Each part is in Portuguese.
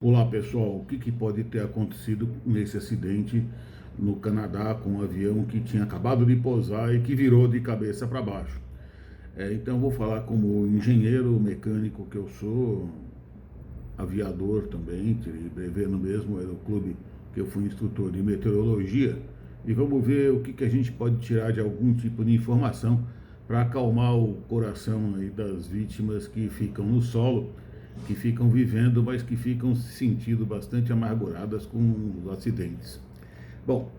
Olá pessoal, o que pode ter acontecido nesse acidente no Canadá com um avião que tinha acabado de pousar e que virou de cabeça para baixo? Então vou falar como engenheiro mecânico que eu sou, aviador também, tirei brevê no mesmo aeroclube que eu fui instrutor de meteorologia, e vamos ver o que a gente pode tirar de algum tipo de informação para acalmar o coração aí das vítimas que ficam no solo, que ficam vivendo, mas que ficam se sentindo bastante amarguradas com os acidentes. Bom,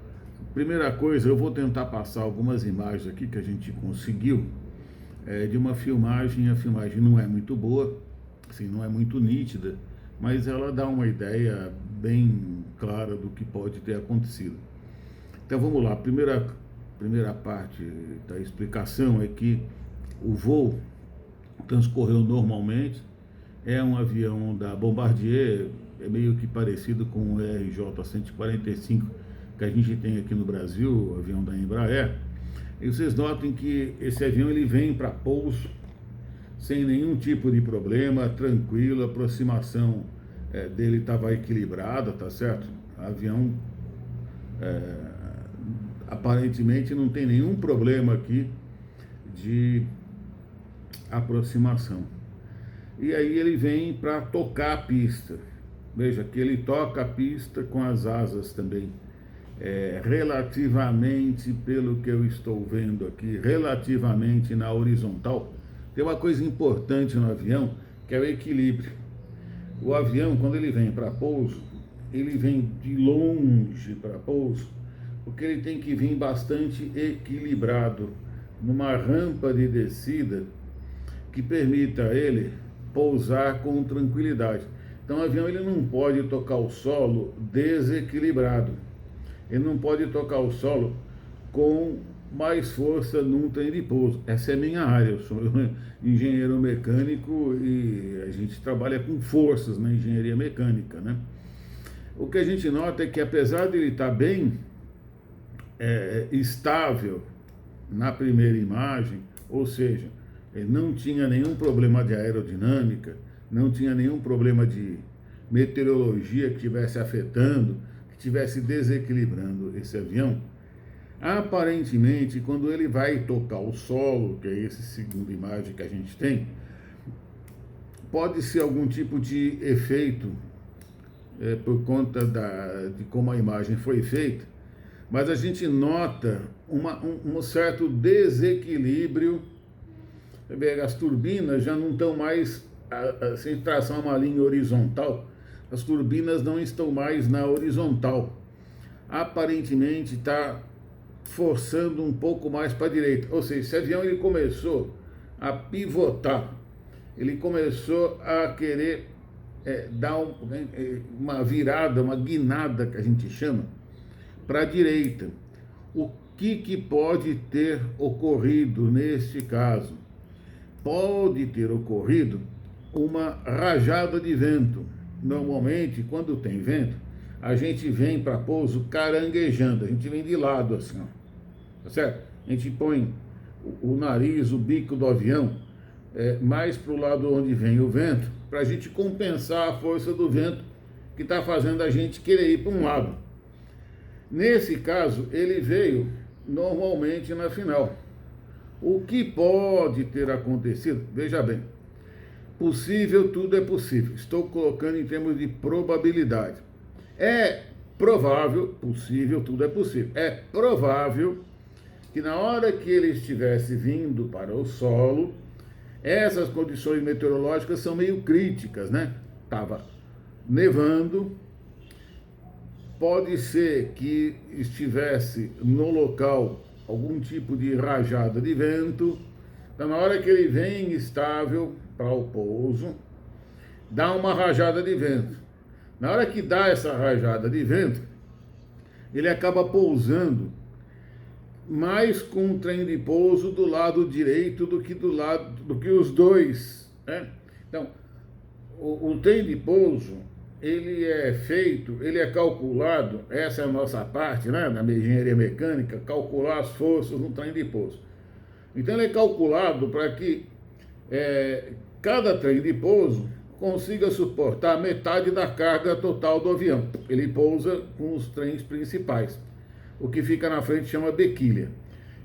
primeira coisa, eu vou tentar passar algumas imagens aqui que a gente conseguiu de uma filmagem. A filmagem não é muito boa, assim, não é muito nítida, mas ela dá uma ideia bem clara do que pode ter acontecido. Então vamos lá, a primeira parte da explicação é que o voo transcorreu normalmente. É um avião da Bombardier, é meio que parecido com o RJ-145 que a gente tem aqui no Brasil, o avião da Embraer. E vocês notem que esse avião ele vem para pouso sem nenhum tipo de problema, tranquilo, a aproximação dele estava equilibrada, tá certo? O avião aparentemente não tem nenhum problema aqui de aproximação. E aí ele vem para tocar a pista. Veja que ele toca a pista com as asas também. Relativamente, pelo que eu estou vendo aqui, relativamente na horizontal. Tem uma coisa importante no avião, que é o equilíbrio. O avião, quando ele vem para pouso, ele vem de longe para pouso, porque ele tem que vir bastante equilibrado, numa rampa de descida que permita a ele pousar com tranquilidade. Então o avião ele não pode tocar o solo desequilibrado. Ele não pode tocar o solo com mais força num trem de pouso. Essa é a minha área, eu sou engenheiro mecânico e a gente trabalha com forças na engenharia mecânica, né? O que a gente nota é que apesar de ele estar bem estável na primeira imagem, ou seja, ele não tinha nenhum problema de aerodinâmica, não tinha nenhum problema de meteorologia que estivesse afetando, que estivesse desequilibrando esse avião. Aparentemente, quando ele vai tocar o solo, que é essa segunda imagem que a gente tem, pode ser algum tipo de efeito por conta de como a imagem foi feita, mas a gente nota um certo desequilíbrio. As turbinas já não estão mais, sem traçar uma linha horizontal, as turbinas não estão mais na horizontal. Aparentemente está forçando um pouco mais para a direita. Ou seja, esse avião ele começou a pivotar, ele começou a querer dar uma virada, uma guinada que a gente chama, para a direita. O que pode ter ocorrido neste caso? Pode ter ocorrido uma rajada de vento. Normalmente, quando tem vento, a gente vem para pouso caranguejando, a gente vem de lado assim, ó, tá certo? A gente põe o nariz, o bico do avião mais para o lado onde vem o vento, para a gente compensar a força do vento que está fazendo a gente querer ir para um lado. Nesse caso, ele veio normalmente na final. O que pode ter acontecido? Veja bem, possível, tudo é possível. Estou colocando em termos de probabilidade. É provável, possível, tudo é possível. É provável que na hora que ele estivesse vindo para o solo, essas condições meteorológicas são meio críticas, né? Estava nevando, pode ser que estivesse no local algum tipo de rajada de vento. Então, na hora que ele vem estável para o pouso, dá uma rajada de vento. Na hora que dá essa rajada de vento, ele acaba pousando mais com um trem de pouso do lado direito do que os dois, né? Então, o trem de pouso ele é feito, ele é calculado, essa é a nossa parte, né, na engenharia mecânica, calcular as forças no trem de pouso. Então ele é calculado para que cada trem de pouso consiga suportar metade da carga total do avião. Ele pousa com os trens principais. O que fica na frente chama bequilha.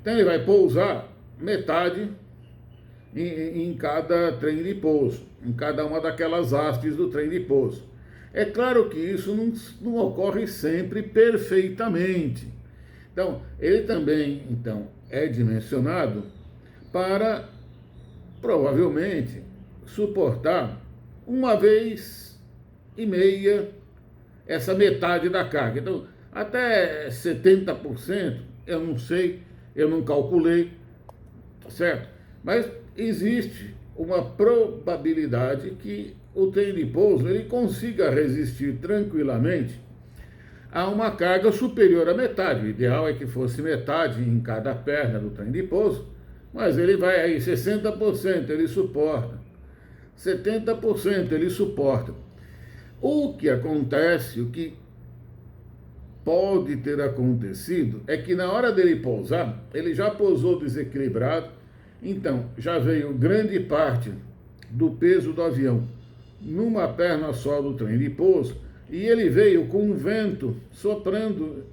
Então ele vai pousar metade em cada trem de pouso, em cada uma daquelas hastes do trem de pouso. É claro que isso não ocorre sempre perfeitamente. Então, ele também é dimensionado para, provavelmente, suportar 1,5 vezes essa metade da carga. Então, até 70%, eu não sei, eu não calculei, tá certo? Mas existe uma probabilidade que o trem de pouso ele consiga resistir tranquilamente a uma carga superior à metade. O ideal é que fosse metade em cada perna do trem de pouso, mas ele vai aí, 60% ele suporta, 70% ele suporta. O que acontece, o que pode ter acontecido, é que na hora dele pousar, ele já pousou desequilibrado, então já veio grande parte do peso do avião numa perna só do trem de pouso, e ele veio com um vento soprando.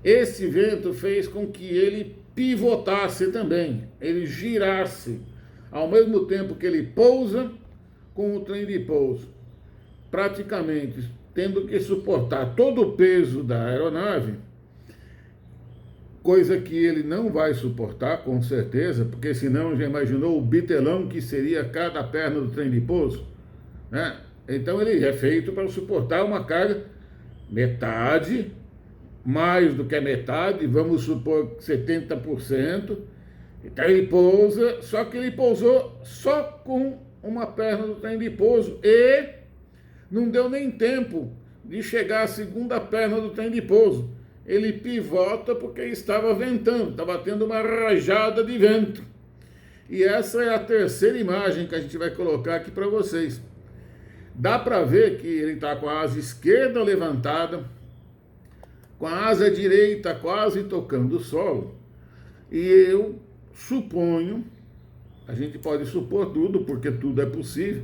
Esse vento fez com que ele pivotasse também, ele girasse, ao mesmo tempo que ele pousa com o trem de pouso, praticamente tendo que suportar todo o peso da aeronave, coisa que ele não vai suportar, com certeza, porque senão já imaginou o bitelão que seria cada perna do trem de pouso, né? Então ele é feito para suportar uma carga metade, mais do que a metade, vamos supor 70%. Então ele pousa, só que ele pousou só com uma perna do trem de pouso e não deu nem tempo de chegar à segunda perna do trem de pouso. Ele pivota porque estava ventando, estava tendo uma rajada de vento. E essa é a terceira imagem que a gente vai colocar aqui para vocês. Dá para ver que ele está com a asa esquerda levantada, com a asa direita quase tocando o solo. E eu suponho, a gente pode supor tudo, porque tudo é possível,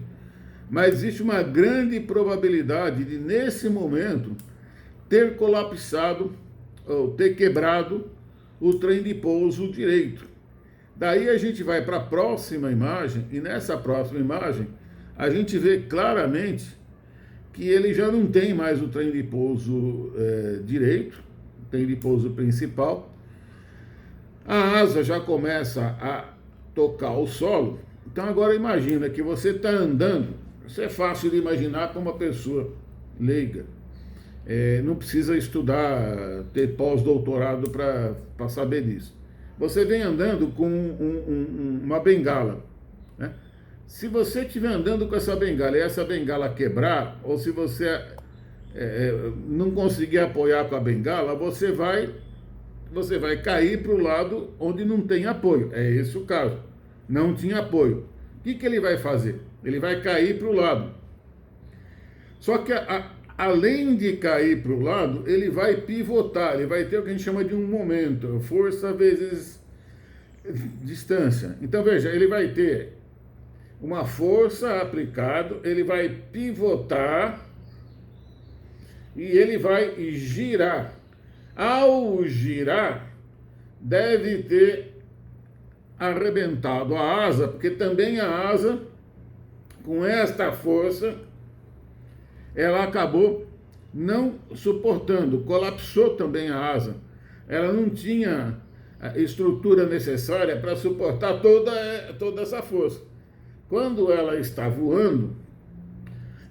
mas existe uma grande probabilidade de, nesse momento, ter colapsado ou ter quebrado o trem de pouso direito. Daí a gente vai para a próxima imagem, e nessa próxima imagem a gente vê claramente que ele já não tem mais o trem de pouso direito, o trem de pouso principal. A asa já começa a tocar o solo. Então agora imagina que você está andando, isso é fácil de imaginar para uma pessoa leiga. Não precisa estudar, ter pós-doutorado para saber disso. Você vem andando com uma bengala, né? Se você estiver andando com essa bengala e essa bengala quebrar, ou se você não conseguir apoiar com a bengala, você vai cair para o lado onde não tem apoio. É esse o caso. Não tinha apoio. O que ele vai fazer? Ele vai cair para o lado. Só que além de cair para o lado, ele vai pivotar, ele vai ter o que a gente chama de um momento, força vezes distância. Então veja, ele vai ter uma força aplicada, ele vai pivotar e ele vai girar. Ao girar, deve ter arrebentado a asa, porque também a asa, com esta força, ela acabou não suportando, colapsou também a asa. Ela não tinha a estrutura necessária para suportar toda essa força. Quando ela está voando,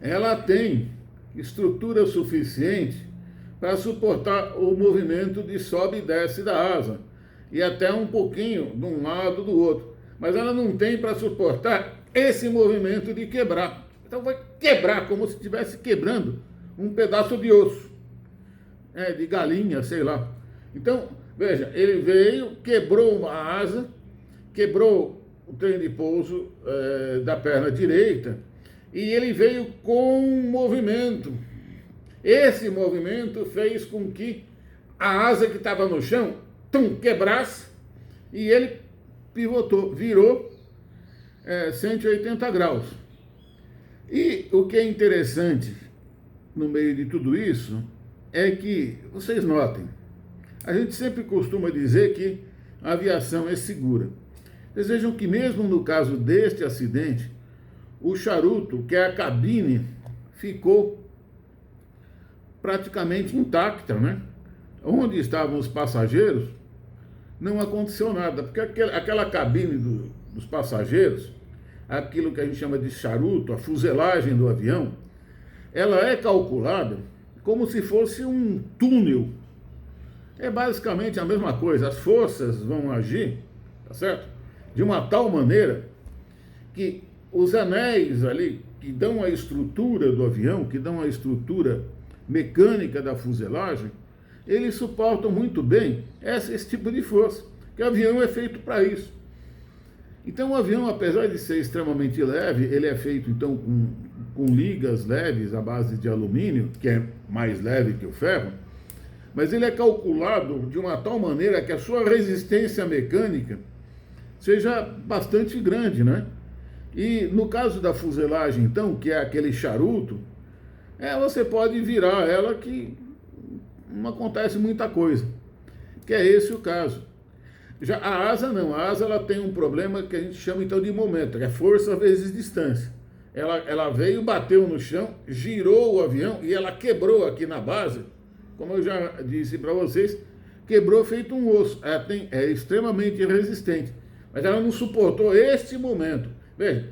ela tem estrutura suficiente para suportar o movimento de sobe e desce da asa, e até um pouquinho de um lado do outro. Mas ela não tem para suportar esse movimento de quebrar. Então vai quebrar como se estivesse quebrando um pedaço de osso, de galinha, sei lá. Então, veja, ele veio, quebrou uma asa, quebrou o trem de pouso da perna direita, e ele veio com um movimento. Esse movimento fez com que a asa que estava no chão quebrasse, e ele pivotou, virou 180 graus. E o que é interessante no meio de tudo isso é que, vocês notem, a gente sempre costuma dizer que a aviação é segura. Vocês vejam que mesmo no caso deste acidente, o charuto, que é a cabine, ficou praticamente intacta, né? Onde estavam os passageiros, não aconteceu nada, porque aquela cabine dos passageiros, aquilo que a gente chama de charuto, a fuselagem do avião, ela é calculada como se fosse um túnel. É basicamente a mesma coisa, as forças vão agir, tá certo? De uma tal maneira que os anéis ali, que dão a estrutura do avião, que dão a estrutura mecânica da fuselagem, eles suportam muito bem esse tipo de força, que o avião é feito para isso. Então o avião, apesar de ser extremamente leve, ele é feito então com ligas leves à base de alumínio, que é mais leve que o ferro, mas ele é calculado de uma tal maneira que a sua resistência mecânica seja bastante grande, né? E no caso da fuselagem, então, que é aquele charuto, você pode virar ela que não acontece muita coisa, que é esse o caso. Já a asa não, a asa ela tem um problema que a gente chama então de momento, que é força vezes distância. Ela veio, bateu no chão, girou o avião e ela quebrou aqui na base, como eu já disse para vocês, quebrou feito um osso. Ela é extremamente resistente, mas ela não suportou este momento. Veja,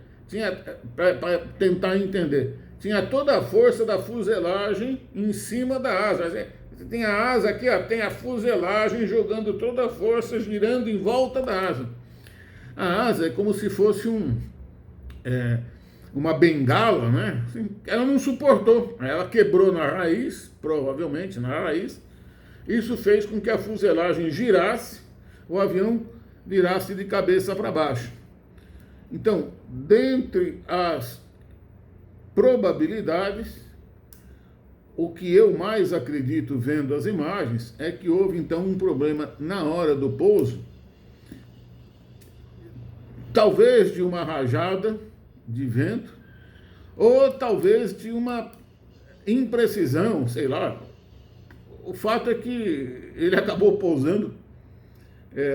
para tentar entender, tinha toda a força da fuselagem em cima da asa. Você tem a asa aqui, ó, tem a fuselagem jogando toda a força, girando em volta da asa. A asa é como se fosse uma bengala, né? Assim, ela não suportou, ela quebrou na raiz, provavelmente na raiz. Isso fez com que a fuselagem girasse, o avião virasse de cabeça para baixo. Então, dentre as probabilidades, o que eu mais acredito vendo as imagens é que houve então um problema na hora do pouso, talvez de uma rajada de vento, ou talvez de uma imprecisão, sei lá. O fato é que ele acabou pousando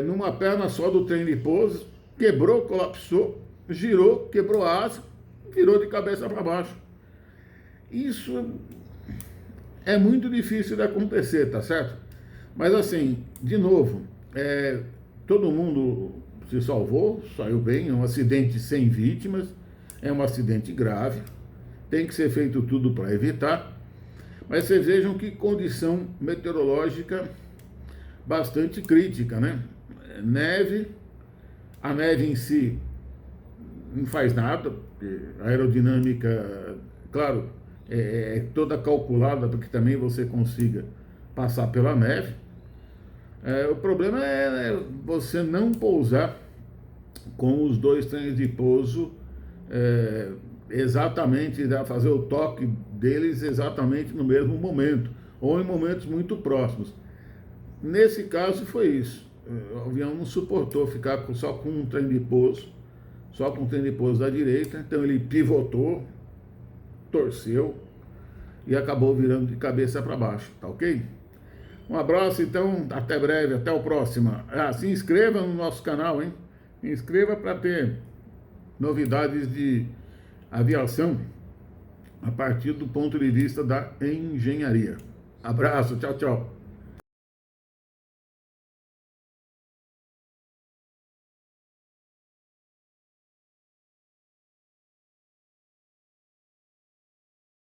numa perna só do trem de pouso, quebrou, colapsou, girou, quebrou a asa, virou de cabeça para baixo. Isso é muito difícil de acontecer, tá certo? Mas assim, de novo, todo mundo se salvou, saiu bem, é um acidente sem vítimas, é um acidente grave, tem que ser feito tudo para evitar, mas vocês vejam que condição meteorológica bastante crítica, né? Neve, a neve em si não faz nada, a aerodinâmica, claro, é toda calculada para que também você consiga passar pela neve. O problema é você não pousar com os dois trens de pouso exatamente, fazer o toque deles exatamente no mesmo momento, ou em momentos muito próximos. Nesse caso foi isso. O avião não suportou ficar só com um trem de pouso, só com o trem de pouso da direita, então ele pivotou, torceu e acabou virando de cabeça para baixo, tá ok? Um abraço, então, até breve, até o próximo. Se inscreva no nosso canal, hein? Se inscreva para ter novidades de aviação a partir do ponto de vista da engenharia. Abraço, tchau, tchau.